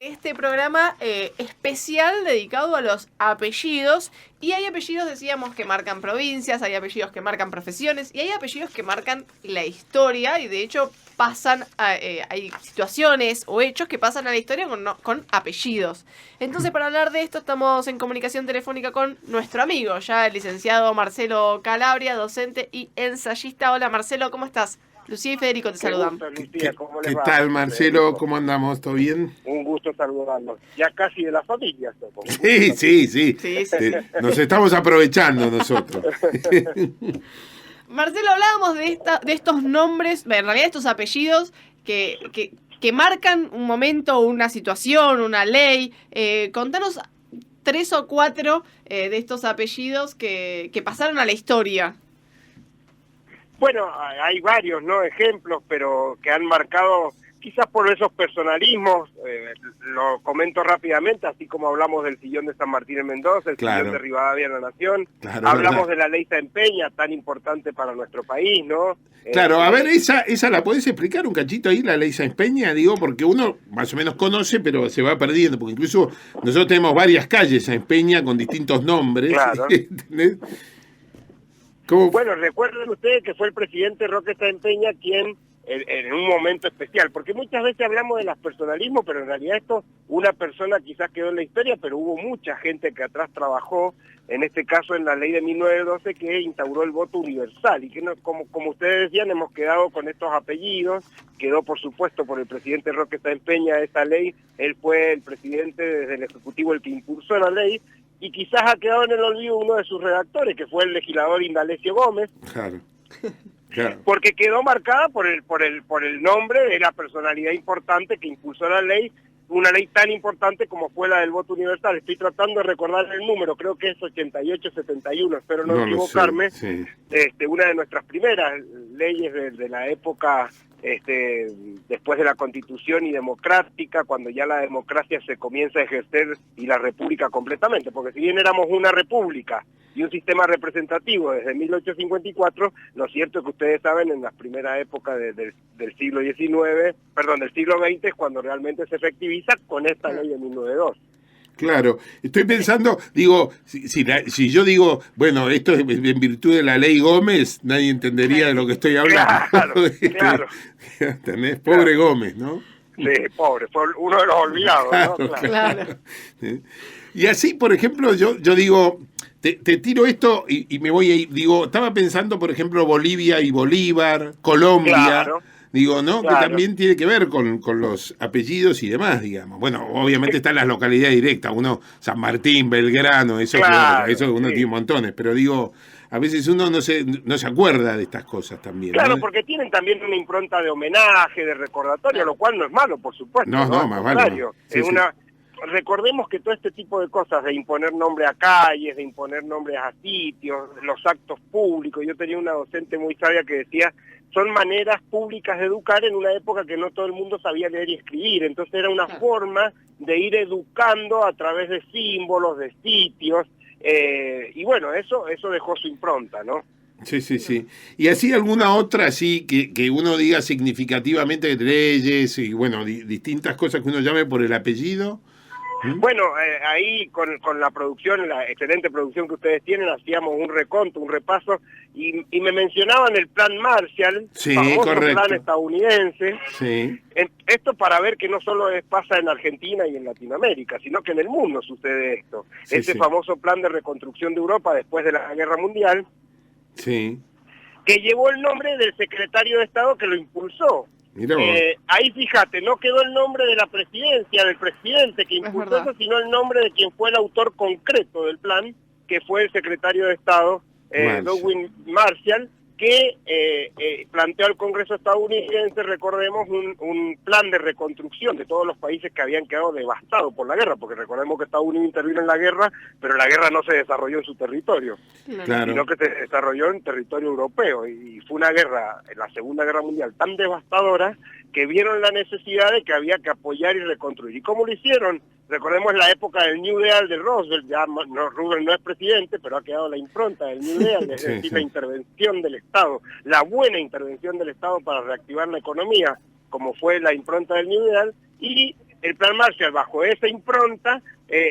Este programa especial dedicado a los apellidos, y hay apellidos, decíamos, que marcan provincias, hay apellidos que marcan profesiones, y hay apellidos que marcan la historia, y de hecho pasan hay situaciones o hechos que pasan a la historia con apellidos. Entonces, para hablar de esto, estamos en comunicación telefónica con nuestro amigo, ya el licenciado Marcelo Calabria, docente y ensayista. Hola Marcelo, ¿cómo estás? Lucía y Federico te saludan. Gusto, Lucía, ¿cómo les ¿Qué va? tal, Marcelo? Federico. ¿Cómo andamos? ¿Todo bien? Un gusto saludarlos. Ya casi de la familia somos. Sí. Sí. Nos estamos aprovechando nosotros. Marcelo, hablábamos de estos nombres, en realidad estos apellidos que marcan un momento, una situación, una ley. Contanos 3 o 4 de estos apellidos que pasaron a la historia. Bueno, hay varios, ¿no? Ejemplos, pero que han marcado, quizás por esos personalismos, lo comento rápidamente, así como hablamos del sillón de San Martín en Mendoza, el sillón de Rivadavia en la Nación, hablamos de la ley Sáenz Peña, tan importante para nuestro país, ¿no? Claro, a ver, esa la podés explicar un cachito ahí, la ley Sáenz Peña, digo, porque uno más o menos conoce, pero se va perdiendo, porque incluso nosotros tenemos varias calles Sáenz Peña con distintos nombres. Claro. ¿Entendés? ¿Cómo? Bueno, recuerden ustedes que fue el presidente Roque Sáenz Peña quien, en un momento especial, porque muchas veces hablamos de los personalismos, pero en realidad esto, una persona quizás quedó en la historia, pero hubo mucha gente que atrás trabajó, en este caso en la ley de 1912, que instauró el voto universal, y que no, como ustedes decían, hemos quedado con estos apellidos, quedó por supuesto por el presidente Roque Sáenz Peña esta ley, él fue el presidente desde el Ejecutivo el que impulsó la ley, y quizás ha quedado en el olvido uno de sus redactores, que fue el legislador Indalecio Gómez, Claro. porque quedó marcada por el nombre de la personalidad importante que impulsó la ley, una ley tan importante como fue la del voto universal. Estoy tratando de recordar el número, creo que es 8871, espero no equivocarme. Sí. Una de nuestras primeras leyes de la época después de la Constitución y democrática, cuando ya la democracia se comienza a ejercer y la república completamente, porque si bien éramos una república y un sistema representativo desde 1854, lo cierto es que ustedes saben, en las primeras épocas del siglo XIX, perdón, del siglo XX, es cuando realmente se efectiviza con esta ley de 1902. Claro, estoy pensando, digo, si yo digo, bueno, esto es en virtud de la ley Gómez, nadie entendería de lo que estoy hablando. Claro. ¿Tenés? Pobre Gómez, ¿no? Sí, pobre, fue uno de los olvidados, ¿no? Claro. Y así, por ejemplo, yo digo, te tiro esto y me voy a ir, digo, estaba pensando, por ejemplo, Bolivia y Bolívar, Colombia. Claro. Digo, ¿no? Claro. Que también tiene que ver con los apellidos y demás, digamos. Bueno, obviamente están las localidades directas, uno, San Martín, Belgrano, eso, Claro, eso uno sí. tiene montones, pero digo, a veces uno no se acuerda de estas cosas también. Claro, ¿no? porque tienen también una impronta de homenaje, de recordatorio, lo cual no es malo, por supuesto. No, Al más contrario. vale. Sí, Es una... Recordemos que todo este tipo de cosas, de imponer nombre a calles, de imponer nombres a sitios, los actos públicos, yo tenía una docente muy sabia que decía, son maneras públicas de educar en una época que no todo el mundo sabía leer y escribir, entonces era una forma de ir educando a través de símbolos, de sitios, y bueno, eso dejó su impronta, ¿no? Sí. ¿Y así alguna otra así que uno diga significativamente de leyes y bueno, distintas cosas que uno llame por el apellido? Bueno, ahí con la producción, la excelente producción que ustedes tienen, hacíamos un reconto, un repaso, y me mencionaban el Plan Marshall, Sí, famoso correcto. plan estadounidense. Sí. Esto para ver que no solo pasa en Argentina y en Latinoamérica, sino que en el mundo sucede esto. Sí, Este sí. famoso plan de reconstrucción de Europa después de la Guerra Mundial, Sí. que llevó el nombre del secretario de Estado que lo impulsó. Mirá vos. Ahí fíjate, no quedó el nombre de la presidencia, del presidente que impulsó eso, sino el nombre de quien fue el autor concreto del plan, que fue el secretario de Estado, Douglas Marshall, que planteó al Congreso estadounidense, recordemos, un plan de reconstrucción de todos los países que habían quedado devastados por la guerra, porque recordemos que Estados Unidos intervino en la guerra, pero la guerra no se desarrolló en su territorio, Claro. sino que se desarrolló en territorio europeo, y fue una guerra, la Segunda Guerra Mundial, tan devastadora que vieron la necesidad de que había que apoyar y reconstruir. ¿Y cómo lo hicieron? Recordemos la época del New Deal de Roosevelt, ya Roosevelt no es presidente, pero ha quedado la impronta del New Deal, es decir, la intervención del Estado, la buena intervención del Estado para reactivar la economía, como fue la impronta del New Deal, y el Plan Marshall, bajo esa impronta,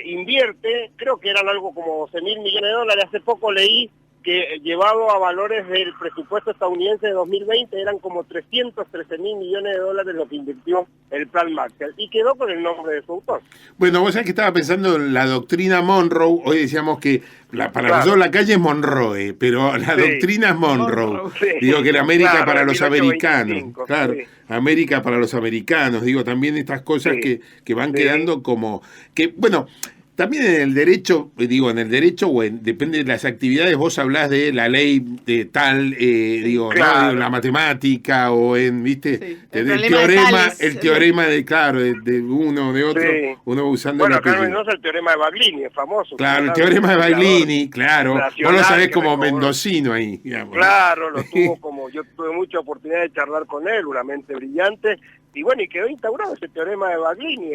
invierte, creo que eran algo como 12.000 millones de dólares. Hace poco leí que llevado a valores del presupuesto estadounidense de 2020 eran como 313.000 millones de dólares lo que invirtió el Plan Marshall, y quedó con el nombre de su autor. Bueno, vos sabés que estaba pensando en la doctrina Monroe. Hoy decíamos que para nosotros la calle es Monroe, pero la doctrina es Monroe. Sí. Digo que era América para los 1825, americanos. Claro, sí. América para los americanos. Digo, también estas cosas que van quedando como... que bueno, también en el derecho, depende de las actividades, vos hablás de la ley de tal, ¿no? La matemática, o en, ¿viste? El teorema de, claro, de uno, de otro, uno va usando... Bueno, acá en Mendoza el teorema de Baglini es famoso. Claro, el teorema de Baglini, claro. Vos lo sabés como mendocino ahí, digamos. Claro, lo tuvo como... Yo tuve mucha oportunidad de charlar con él, una mente brillante, y bueno, y quedó instaurado ese teorema de Baglini,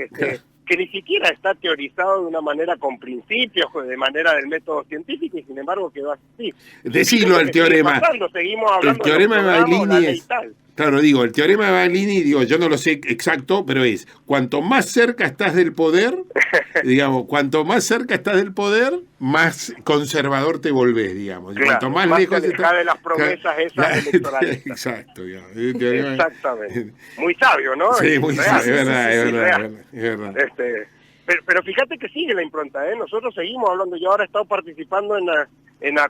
que ni siquiera está teorizado de una manera con principios, de manera del método científico, y sin embargo quedó así. Decilo el teorema. Seguimos hablando el teorema de Baglini es... tal. Claro, el teorema de Baglini, yo no lo sé exacto, pero es, cuanto más cerca estás del poder, cuanto más cerca estás del poder, más conservador te volvés, digamos. Claro, cuanto más lejos te estás de las promesas esas electorales. Exacto, exactamente. Muy sabio, ¿no? Sí, muy sabio, es verdad. Pero fíjate que sigue la impronta, ¿eh? Nosotros seguimos hablando. Yo ahora he estado participando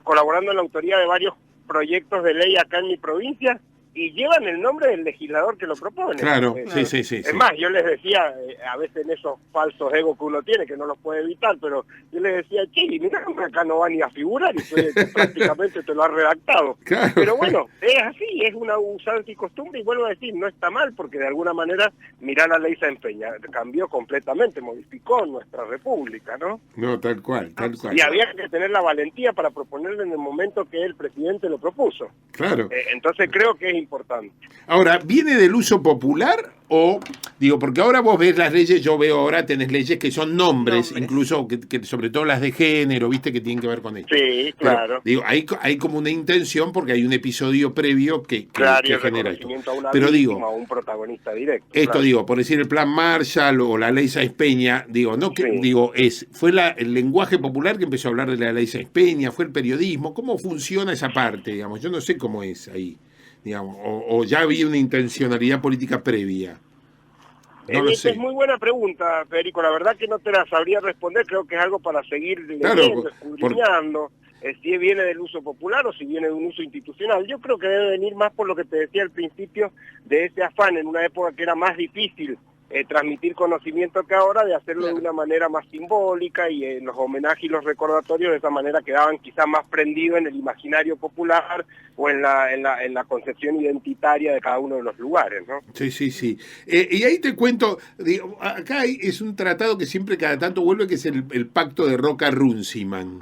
colaborando en la autoría de varios proyectos de ley acá en mi provincia, y llevan el nombre del legislador que lo propone. Claro, sí. Es más, yo les decía, a veces en esos falsos egos que uno tiene, que no los puede evitar, pero yo les decía, che, mira, acá no va ni a figurar, y prácticamente te lo ha redactado. Claro. Pero bueno, es así, es una usanza y costumbre, y vuelvo a decir, no está mal, porque de alguna manera, mirá la ley Sáenz Peña, cambió completamente, modificó nuestra república, ¿no? No, tal cual. Y había que tener la valentía para proponerlo en el momento que el presidente lo propuso. Claro. Entonces creo que es importante. Ahora, ¿viene del uso popular o, porque ahora vos ves las leyes, yo veo ahora, tenés leyes que son nombres. Incluso que sobre todo las de género, viste, que tienen que ver con esto? Sí, claro. Pero, hay como una intención porque hay un episodio previo que genera esto. A una pero víctima, a un protagonista directo. Esto por decir el Plan Marshall o la ley Sáenz Peña, fue el lenguaje popular que empezó a hablar de la ley Sáenz Peña, fue el periodismo. ¿Cómo funciona esa parte, digamos? Yo no sé cómo es ahí. Digamos, o ya había una intencionalidad política previa. No lo sé. Es muy buena pregunta, Federico. La verdad que no te la sabría responder. Creo que es algo para seguir leyendo, escudriñando. Si viene del uso popular o si viene de un uso institucional. Yo creo que debe venir más por lo que te decía al principio, de ese afán en una época que era más difícil transmitir conocimiento que ahora, de hacerlo de una manera más simbólica, y en los homenajes y los recordatorios de esa manera quedaban quizás más prendidos en el imaginario popular o en la concepción identitaria de cada uno de los lugares, ¿no? Sí. Y ahí te cuento, acá es un tratado que siempre cada tanto vuelve, que es el pacto de Roca-Runciman.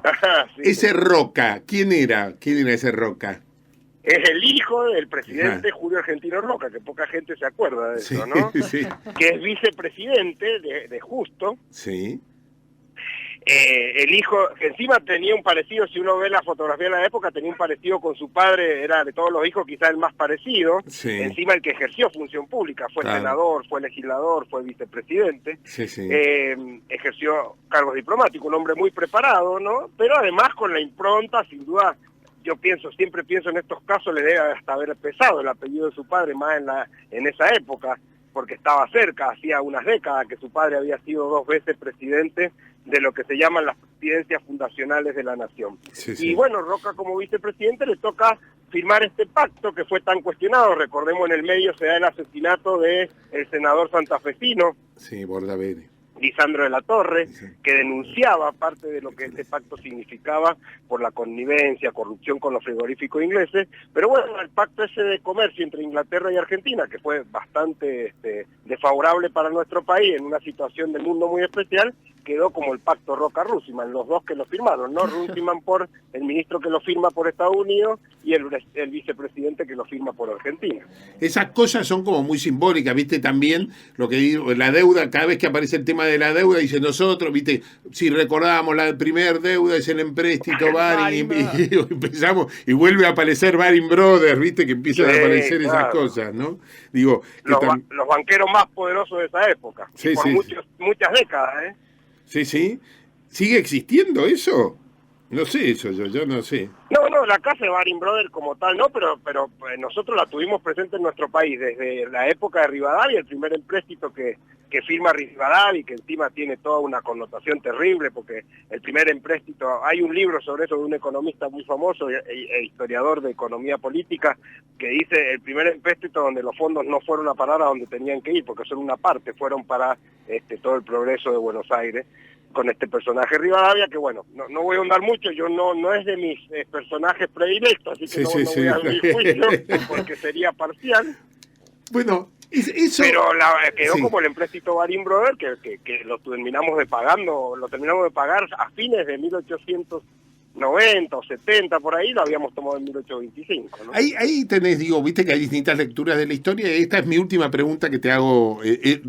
Sí. Ese Roca, ¿quién era ese Roca? Es el hijo del presidente Julio Argentino Roca, que poca gente se acuerda de eso, ¿no? Sí. Que es vicepresidente de Justo. Sí. El hijo, que encima tenía un parecido, si uno ve la fotografía de la época, tenía un parecido con su padre, era de todos los hijos quizás el más parecido. Sí. Encima el que ejerció función pública, fue senador, fue legislador, fue vicepresidente. Sí. Ejerció cargos diplomáticos, un hombre muy preparado, ¿no? Pero además con la impronta, sin duda. Yo siempre pienso en estos casos, le debe hasta haber pesado el apellido de su padre más en esa época, porque estaba cerca, hacía unas décadas que su padre había sido 2 veces presidente de lo que se llaman las presidencias fundacionales de la nación. Sí. Y bueno, Roca como vicepresidente le toca firmar este pacto que fue tan cuestionado. Recordemos, en el medio se da el asesinato del senador santafesino. Sí, Bordaberry. Lisandro de la Torre, que denunciaba parte de lo que este pacto significaba por la connivencia, corrupción con los frigoríficos ingleses. Pero bueno, el pacto ese de comercio entre Inglaterra y Argentina, que fue bastante desfavorable para nuestro país en una situación del mundo muy especial, quedó como el pacto Roca-Runciman, los dos que lo firmaron, ¿no? Runciman por el ministro que lo firma por Estados Unidos y el vicepresidente que lo firma por Argentina. Esas cosas son como muy simbólicas, ¿viste? También lo que digo, la deuda, cada vez que aparece el tema de de la deuda, dice nosotros, viste, si recordamos la primer deuda es el empréstito Baring, y empezamos, y vuelve a aparecer Baring Brothers, viste, que empiezan a aparecer esas cosas, ¿no? Digo, los banqueros más poderosos de esa época, por muchas décadas, ¿eh? Sí, sí. ¿Sigue existiendo eso? No sé eso, yo no sé. No, la casa de Baring Brothers como tal no, pero nosotros la tuvimos presente en nuestro país desde la época de Rivadavia, el primer empréstito que firma Rivadavia y que encima tiene toda una connotación terrible, porque el primer empréstito, hay un libro sobre eso de un economista muy famoso e historiador de economía política, que dice el primer empréstito donde los fondos no fueron a parar a donde tenían que ir, porque son una parte, fueron para todo el progreso de Buenos Aires, con este personaje Rivadavia, que bueno, no voy a ahondar mucho, yo no es de mis personajes predilectos, así que no voy a dar mi juicio, porque sería parcial. Bueno, eso... Pero quedó como el empréstito Baring Brothers, que lo terminamos de pagar a fines de 1890 o 70, por ahí, lo habíamos tomado en 1825, ¿no? Ahí tenés, digo, viste que hay distintas lecturas de la historia, y esta es mi última pregunta que te hago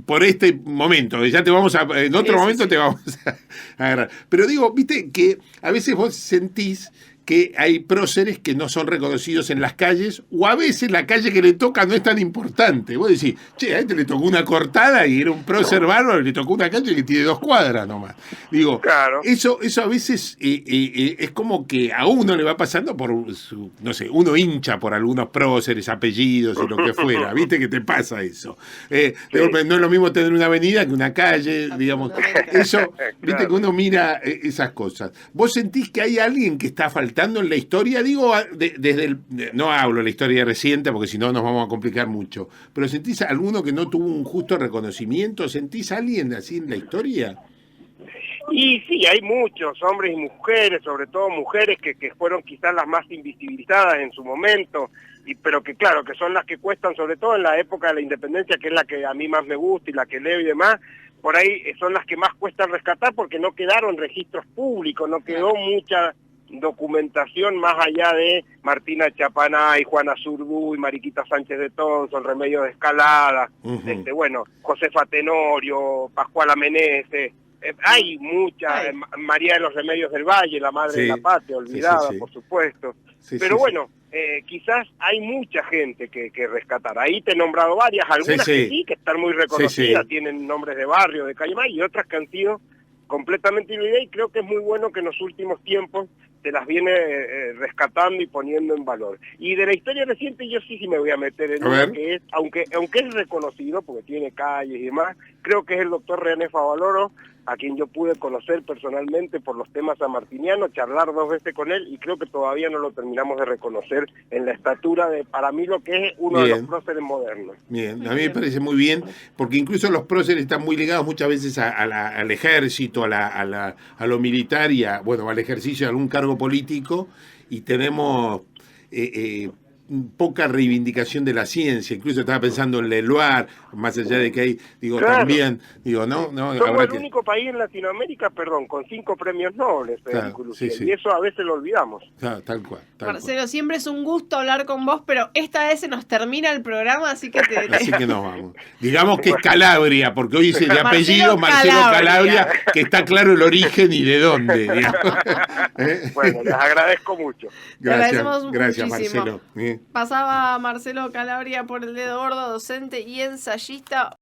por este momento, ya te vamos en otro momento te vamos a agarrar. Pero digo, viste que a veces vos sentís que hay próceres que no son reconocidos en las calles, o a veces la calle que le toca no es tan importante. Vos decís, che, a este le tocó una cortada y era un prócer bárbaro, le tocó una calle que tiene 2 cuadras nomás. Digo, claro. Eso a veces es como que a uno le va pasando por no sé, uno hincha por algunos próceres, apellidos y lo que fuera. ¿Viste que te pasa eso? Sí. No es lo mismo tener una avenida que una calle, digamos. Eso, viste que uno mira esas cosas. ¿Vos sentís que hay alguien que está faltando en la historia? Digo, no hablo de la historia reciente porque si no nos vamos a complicar mucho, pero ¿sentís a alguno que no tuvo un justo reconocimiento? ¿Sentís a alguien así en la historia? Y sí, hay muchos hombres y mujeres, sobre todo mujeres que fueron quizás las más invisibilizadas en su momento, pero que claro, que son las que cuestan, sobre todo en la época de la independencia, que es la que a mí más me gusta y la que leo y demás, por ahí son las que más cuestan rescatar porque no quedaron registros públicos, no quedó mucha documentación más allá de Martina Chapanay, Juana Zurduy, Mariquita Sánchez de Thompson, Remedios de Escalada, bueno, Josefa Tenorio, Pascuala Meneses, hay muchas, María de los Remedios del Valle, la madre de la patria, olvidada, por supuesto, pero bueno, quizás hay mucha gente que rescatar. Ahí te he nombrado varias, algunas que están muy reconocidas, tienen nombres de barrio, de calle, y otras que han sido completamente olvidadas, y creo que es muy bueno que en los últimos tiempos se las viene rescatando y poniendo en valor. Y de la historia reciente yo sí me voy a meter en una que es, aunque es reconocido porque tiene calles y demás, creo que es el doctor René Favaloro, a quien yo pude conocer personalmente por los temas sanmartinianos, charlar 2 veces con él, y creo que todavía no lo terminamos de reconocer en la estatura de, para mí, lo que es uno de los próceres modernos. Bien, a mí me parece muy bien, porque incluso los próceres están muy ligados muchas veces al ejército, a lo militar y al ejercicio de algún cargo político, y tenemos poca reivindicación de la ciencia. Incluso estaba pensando en Leloir, más allá de que hay, también, no somos el único país en Latinoamérica, con 5 premios Nobel, y eso a veces lo olvidamos. Tal cual. Marcelo, siempre es un gusto hablar con vos, pero esta vez se nos termina el programa, así que así que nos vamos. Digamos que es Calabria, porque hoy dice de apellido Marcelo Calabria, que está claro el origen y de dónde. Bueno, les agradezco mucho. Gracias Marcelo. Pasaba Marcelo Calabria por El Dedo Gordo, docente y ensayista.